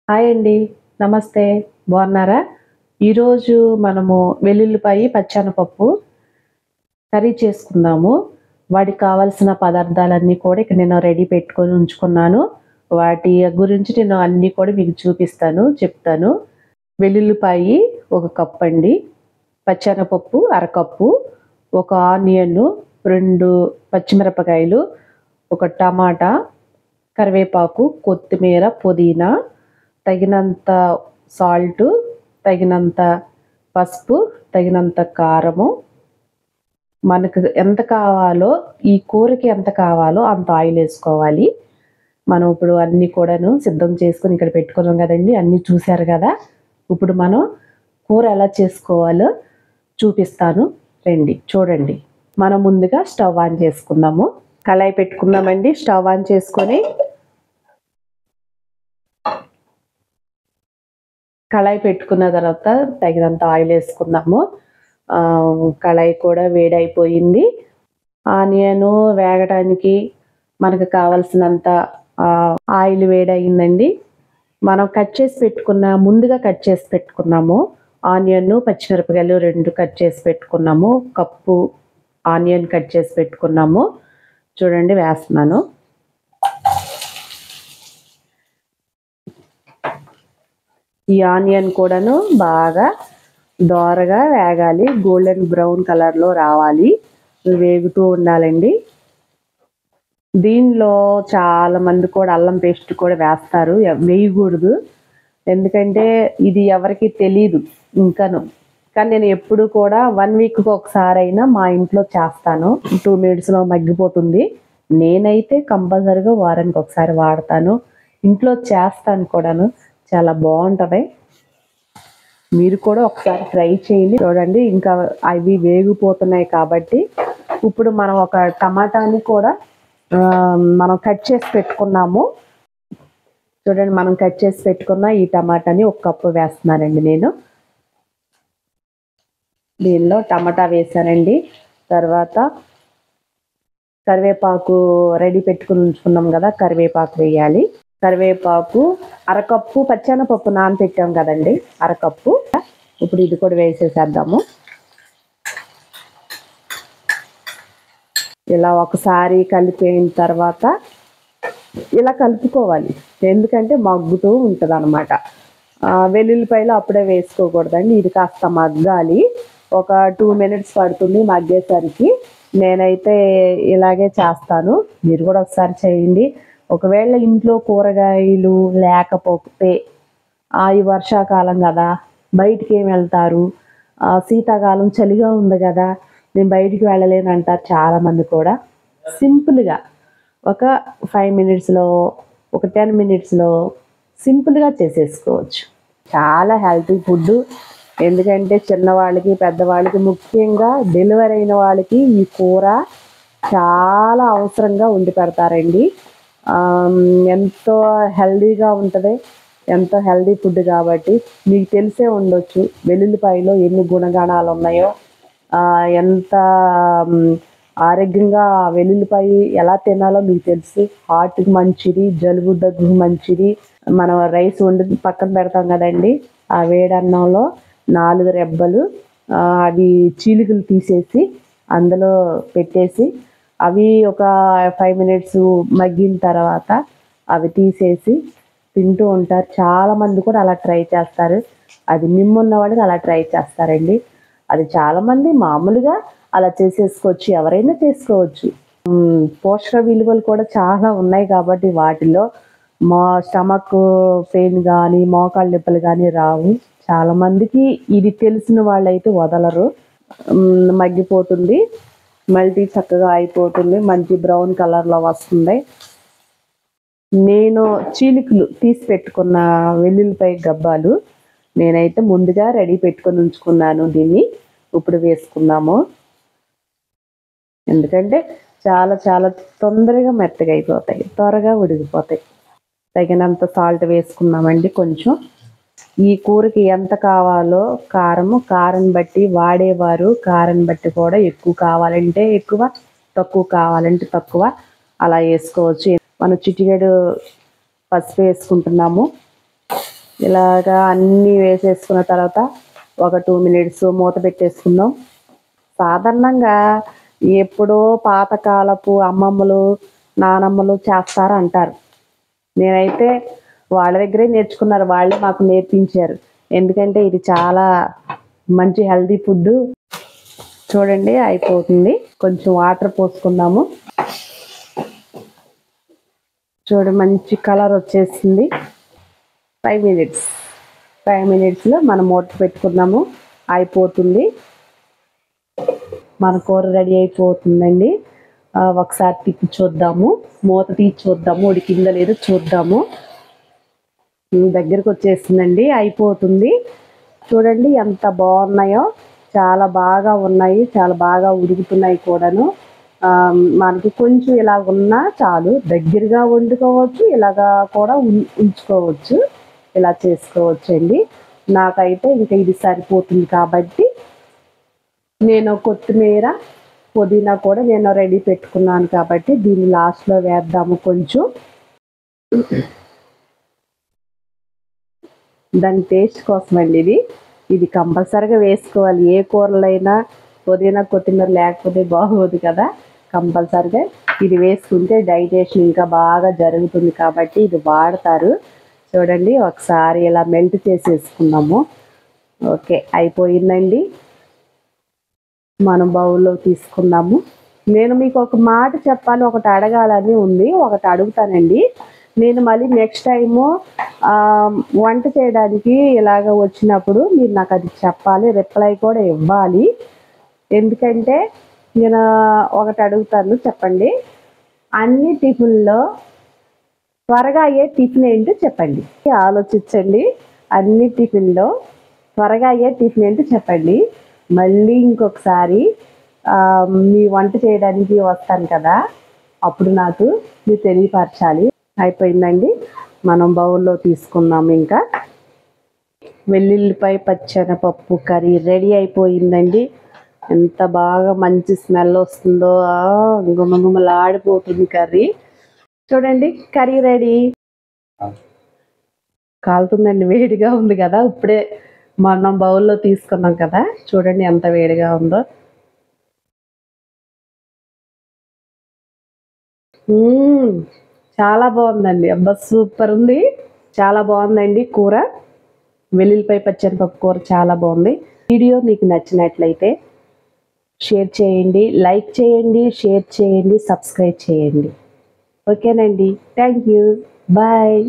Hi అండి. నమస్తే. బాగున్నారా? ఈరోజు మనము వెల్లుల్లిపాయి, పచ్చెనపప్పు కర్రీ చేసుకుందాము. వాటికి కావాల్సిన పదార్థాలన్నీ కూడా ఇక్కడ నేను రెడీ పెట్టుకొని ఉంచుకున్నాను. వాటి గురించి నేను అన్నీ కూడా మీకు చూపిస్తాను, చెప్తాను. వెల్లుల్లిపాయి 1 కప్ అండి. పచ్చెనపప్పు అరకప్పు, 1 ఆనియన్, 2 పచ్చిమిరపకాయలు, 1 టమాటా, కరివేపాకు, కొత్తిమీర, పుదీనా, తగినంత సాల్టు, తగినంత పసుపు, తగినంత కారము. మనకు ఎంత కావాలో, ఈ కూరకి ఎంత కావాలో అంత ఆయిల్ వేసుకోవాలి. మనం ఇప్పుడు అన్నీ కూడాను సిద్ధం చేసుకొని ఇక్కడ పెట్టుకున్నాం కదండి. అన్నీ చూశారు కదా. ఇప్పుడు మనం కూర ఎలా చేసుకోవాలో చూపిస్తాను, రండి చూడండి. మనం ముందుగా స్టవ్ ఆన్ చేసుకుందాము. కళాయి పెట్టుకుందామండి. స్టవ్ ఆన్ చేసుకొని కళాయి పెట్టుకున్న తర్వాత తగినంత ఆయిల్ వేసుకుందాము. కళాయి కూడా వేడైపోయింది. ఆనియన్ వేగడానికి మనకు కావాల్సినంత ఆయిల్ వేడయిందండి. మనం ముందుగా కట్ చేసి పెట్టుకున్నాము ఆనియన్, పచ్చిమిరపకాయలు 2 కట్ చేసి పెట్టుకున్నాము. కప్పు ఆనియన్ కట్ చేసి పెట్టుకున్నాము. చూడండి వేస్తున్నాను. ఈ ఆనియన్ కూడాను బాగా దోరగా వేగాలి. గోల్డెన్ బ్రౌన్ కలర్లో రావాలి. వేగుతూ ఉండాలండి. దీనిలో చాలామంది కూడా అల్లం పేస్ట్ కూడా వేస్తారు. వేయకూడదు, ఎందుకంటే ఇది ఎవరికి తెలీదు ఇంకాను. కానీ నేను ఎప్పుడు కూడా 1 వీక్కి ఒకసారి అయినా మా ఇంట్లో చేస్తాను. 2 మినిట్స్లో మగ్గిపోతుంది. నేనైతే కంపల్సరీగా వారానికి ఒకసారి వాడతాను. ఇంట్లో చేస్తాను కూడాను. చాలా బాగుంటుంది. మీరు కూడా ఒకసారి ట్రై చేయండి. చూడండి ఇంకా అవి వేగిపోతున్నాయి కాబట్టి ఇప్పుడు మనం ఒక టమాటాని కూడా మనం కట్ చేసి పెట్టుకున్నాము. చూడండి, మనం కట్ చేసి పెట్టుకున్న ఈ టమాటాని 1 కప్పు వేస్తున్నానండి నేను. దీనిలో టమాటా వేసానండి. తర్వాత కరివేపాకు రెడీ పెట్టుకుని ఉంచుకున్నాం కదా, కరివేపాకు వేయాలి. కరివేపాకు అరకప్పు, పచ్చెనపప్పు నానబెట్టాం కదండి, అరకప్పు. ఇప్పుడు ఇది కూడా వేసేసేద్దాము. ఇలా ఒకసారి కలిపిన తర్వాత ఇలా కలుపుకోవాలి, ఎందుకంటే మగ్గుతూ ఉంటుంది అన్నమాట. వెల్లుల్లిపాయలు అప్పుడే వేసుకోకూడదండి. ఇది కాస్త మగ్గాలి. ఒక 2 మినిట్స్ పడుతుంది మగ్గేసరికి. నేనైతే ఇలాగే చేస్తాను. మీరు కూడా ఒకసారి చేయండి. ఒకవేళ ఇంట్లో కూరగాయలు లేకపోతే, ఈ వర్షాకాలం కదా, బయటికి ఏమి వెళ్తారు, శీతాకాలం చలిగా ఉంది కదా, నేను బయటికి వెళ్ళలేను అంటారు చాలామంది కూడా. సింపుల్గా ఒక 5 మినిట్స్లో, ఒక 10 మినిట్స్లో సింపుల్గా చేసేసుకోవచ్చు. చాలా హెల్తీ ఫుడ్. ఎందుకంటే చిన్నవాళ్ళకి, పెద్దవాళ్ళకి, ముఖ్యంగా డెలివరీ అయిన వాళ్ళకి ఈ కూర చాలా అవసరంగా ఉండి పెడతారండి. ఎంతో హెల్దీగా ఉంటుంది. ఎంతో హెల్దీ ఫుడ్ కాబట్టి మీకు తెలిసే ఉండొచ్చు వెల్లుల్లిపాయలో ఎన్ని గుణగణాలు ఉన్నాయో. ఎంత ఆరోగ్యంగా వెల్లుల్లిపాయ ఎలా తినాలో మీకు తెలుసు. హార్ట్కి మంచిది, జలుబు దగ్గుకు మంచిది. మనం రైస్ వండి పక్కన పెడతాం కదండి, ఆ వేడన్నంలో 4 రెబ్బలు అవి చీలికలు తీసేసి అందులో పెట్టేసి, అవి ఒక 5 మినిట్స్ మగ్గిన తర్వాత అవి తీసేసి తింటూ ఉంటారు. చాలామంది కూడా అలా ట్రై చేస్తారు. అది నిమ్మున్న వాళ్ళకి అలా ట్రై చేస్తారండి. అది చాలామంది మామూలుగా అలా చేసేసుకోవచ్చు, ఎవరైనా చేసుకోవచ్చు. పోషక విలువలు కూడా చాలా ఉన్నాయి కాబట్టి వాటిలో మా స్టమక్ పెయిన్ కానీ, మోకాళ్ళ నొప్పులు కానీ రావు. చాలామందికి ఇది తెలిసిన వాళ్ళైతే వదలరు. మగ్గిపోతుంది, మల్టీ చక్కగా అయిపోతుంది, మంచి బ్రౌన్ కలర్లో వస్తుంది. నేను చీలికలు తీసి పెట్టుకున్న వెల్లుల్లిపాయ గబ్బాలు నేనైతే ముందుగా రెడీ పెట్టుకొని ఉంచుకున్నాను. దీన్ని ఇప్పుడు వేసుకుందాము. ఎందుకంటే చాలా చాలా తొందరగా మెత్తగా అయిపోతాయి, త్వరగా ఉడికిపోతాయి. తగినంత సాల్ట్ వేసుకున్నామండి. కొంచెం ఈ కూరకి ఎంత కావాలో కారం బట్టి, వాడేవారు కారం బట్టి కూడా ఎక్కువ కావాలంటే ఎక్కువ, తక్కువ కావాలంటే తక్కువ అలా వేసుకోవచ్చు. మనం చిటికెడు పసుపు వేసుకుంటున్నాము. ఇలాగా అన్నీ వేసేసుకున్న తర్వాత ఒక 2 మినిట్స్ మూత పెట్టేసుకుందాం. సాధారణంగా ఎప్పుడో పాతకాలపు అమ్మమ్మలు, నానమ్మలు చేస్తారంటారు. నేనైతే వాళ్ళ దగ్గరే నేర్చుకున్నారు. వాళ్ళే మాకు నేర్పించారు. ఎందుకంటే ఇది చాలా మంచి హెల్తీ ఫుడ్డు. చూడండి అయిపోతుంది. కొంచెం వాటర్ పోసుకుందాము. చూడండి మంచి కలర్ వచ్చేసింది. 5 మినిట్స్ 5 మినిట్స్లో మనం మూత పెట్టుకుందాము. అయిపోతుంది. మన కూర రెడీ అయిపోతుందండి. ఒకసారి తిప్పి చూద్దాము. మూత తీసి చూద్దాము. ఉడికిందో లేదో చూద్దాము. దగ్గరకు వచ్చేసిందండి. అయిపోతుంది. చూడండి ఎంత బాగున్నాయో. చాలా బాగా ఉన్నాయి. చాలా బాగా ఉడుకుతున్నాయి కూడాను. మనకి కొంచెం ఇలా ఉన్నా చాలు. దగ్గరగా వండుకోవచ్చు. ఇలాగా కూడా ఉంచుకోవచ్చు. ఇలా చేసుకోవచ్చు అండి. నాకైతే ఇంకా ఇది సరిపోతుంది కాబట్టి నేను కొత్తిమీర, పుదీనా కూడా నేను రెడీ పెట్టుకున్నాను కాబట్టి దీన్ని లాస్ట్లో వేద్దాము కొంచెం. దాని టేస్ట్ కోసం అండి ఇది కంపల్సరీగా వేసుకోవాలి. ఏ కూరలైనా పుదీనా, కొత్తిమీర లేకపోతే బాగోదు కదా. కంపల్సరీగా ఇది వేసుకుంటే డైజెషన్ ఇంకా బాగా జరుగుతుంది కాబట్టి ఇది వాడతారు. చూడండి ఒకసారి ఇలా మెల్ట్ చేసేసుకున్నాము. ఓకే అయిపోయిందండి. మనం బౌల్లో తీసుకుందాము. నేను మీకు ఒక మాట చెప్పాలి, ఒకటి అడగాలని ఉంది. ఒకటి అడుగుతానండి. నేను మళ్ళీ నెక్స్ట్ టైము వంట చేయడానికి ఇలాగ వచ్చినప్పుడు మీరు నాకు అది చెప్పాలి. రిప్లై కూడా ఇవ్వాలి. ఎందుకంటే నేను ఒకటి అడుగుతాను, చెప్పండి. అన్ని టిఫిన్లో త్వరగా అయ్యే టిఫిన్ ఏంటో చెప్పండి. ఆలోచించండి. అన్ని టిఫిన్లో త్వరగా అయ్యే టిఫిన్ ఏంటో చెప్పండి. మళ్ళీ ఇంకొకసారి మీ వంట చేయడానికి వస్తాను కదా, అప్పుడు నాకు మీరు తెలియపరచాలి. అయిపోయిందండి. మనం బౌల్లో తీసుకుందాం. ఇంకా వెల్లుల్లిపాయ పచ్చెనపప్పు కర్రీ రెడీ అయిపోయిందండి. ఎంత బాగా మంచి స్మెల్ వస్తుందో. గుమగుమలాడిపోతుంది కర్రీ. చూడండి కర్రీ రెడీ. కాలుతుందండి. వేడిగా ఉంది కదా. ఇప్పుడే మనం బౌల్లో తీసుకున్నాం కదా. చూడండి ఎంత వేడిగా ఉందో. చాలా బాగుందండి. అబ్బా సూపర్ ఉంది. చాలా బాగుందండి కూర. వెల్లుల్లిపాయ పచ్చెనపప్పు కూర చాలా బాగుంది. వీడియో మీకు నచ్చినట్లయితే షేర్ చేయండి, లైక్ చేయండి, షేర్ చేయండి, సబ్స్క్రైబ్ చేయండి. ఓకేనండి. Thank you. బాయ్.